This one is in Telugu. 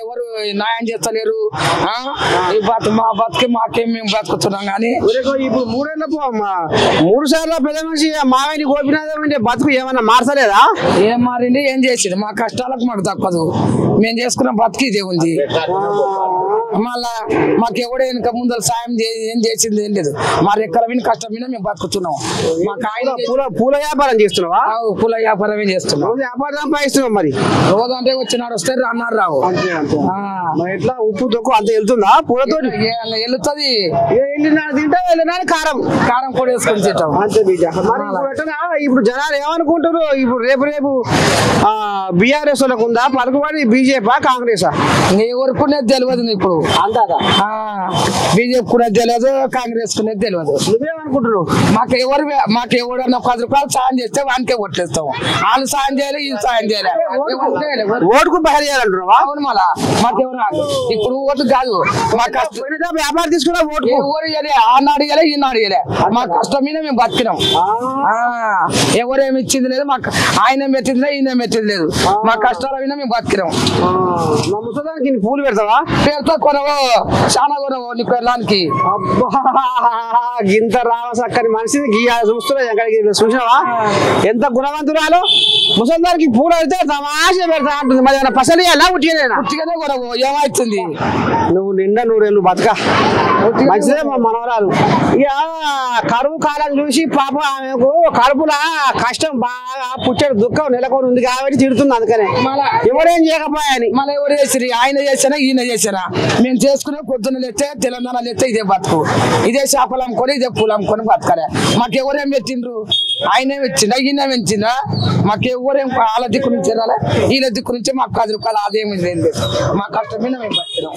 ఎవరు న్యాయం చేస్తలేరు. మా బతుకే మాకేం మేము బతుకుతున్నాం కానీ ఇప్పుడు 3 సార్లు పెద్ద మనిషి మావేని గోపినాథం అంటే బతుకు ఏమన్నా మార్చలేదా? ఏం మారింది ఏం చేసింది? మా కష్టాలకు మాకు తప్పదు, మేము చేసుకున్న బతుకు ఇదే ఉంది. మళ్ళా మాకు ఎవడో వెనక ముందర సాయం ఏం చేసింది ఏం లేదు. మా రెక్కల విని కష్టం మీద మేము బతుకుతున్నాం. మాకు ఆయన పూల వ్యాపారం చేస్తున్నావా? పూల వ్యాపారమే చేస్తున్నాం. వ్యాపారం సంపాదిస్తున్నాం. మరి రోజు అంటే వచ్చినారు వస్తారు అన్నారు రావు. ఎట్లా ఉప్పు తక్కువ అంత వెళ్తుందా? పూలతో వెళ్తుంది. తింటా వెళ్ళినా కారం కారం కూడా వేసుకొని తింటాం. ఇప్పుడు జనాలు ఏమనుకుంటారు? ఇప్పుడు రేపు బీఆర్ఎస్ వాళ్ళకు ఉందా పలుకుబడి? బీజేపీ కాంగ్రెసా? ఎవరుకునేది తెలియదు. ఇప్పుడు బీజేపీ కూడా తెలియదు, కాంగ్రెస్ కునేది తెలియదు. నువ్వేమనుకుంటున్నావు? మాకు ఎవడన్నా 10 రూపాయలు సాయం చేస్తే వానికే ఓట్లేస్తాం. వాళ్ళు సాయం చేయాలి, ఈ సాయం చేయాలి. ఓటుకు బయట చేయాలంటున్నావా? అవును. మళ్ళా మాకెవరు ఇప్పుడు ఓటు కాదు, మా కష్టం వ్యాపారం తీసుకున్నా ఓటు ఎవరు ఇయ్యలే. ఆనాడు ఇయ్యలే, ఈనాడు ఇయ్యలే. మా కష్టం మీద మేము బతికినాం. ఎవరేమి ఇచ్చింది లేదు, మాకు ఆయన పెట్టింది లేదు, ఈయన పెట్టింది లేదు. మా కష్టాల మీద మేము బతికినాం. ముసలానికి పూలు పెడతావా? పేరుతో కొనవో చాలా కొనవో నీకు వెళ్ళడానికి. ఇంత రావసక్కని మనిషిని చూసినావా? ఎంత గుణవంతురాలు. ముసలిదానికి పూలు అయితే తమాషా పెడతా అంటుంది. మరి ఏమైనా పసలు ఎలా ఉట్టిగానే కొనవో ఏమవుతుంది? నువ్వు నిండా 100 బతక మంచిదే. మా మనవరాలు ఇక కరువు కాలం చూసి పాప ఆమెకు కడుపులా కష్టం బాగా పుచ్చడు దుఃఖం నెలకొని ఉంది కాబట్టి తిడుతుంది. అందుకనే ఎవరేం చేయకపోయాని. మళ్ళీ ఎవరు చేసిరి? ఆయన చేసినా ఈయన చేసినా మేము చేసుకునే పొద్దున్న లేస్తే తెలంగాణ లేస్తే ఇదే బతుకు, ఇదే చేపలు అమ్ముకొని ఇదే పూలు అమ్ముకొని బతకలే. మాకు ఎవరేం పెట్టిండ్రు? ఆయనే వచ్చిందా ఈయన పెంచిందా? మాకు ఎవరేం వాళ్ళ దిక్కు నుంచి రాలే, వీళ్ళ దిక్కు నుంచి మాకు 10 రూపాయలు అదేమి లేదు. మా కష్టం మీద మేము బతికినాం.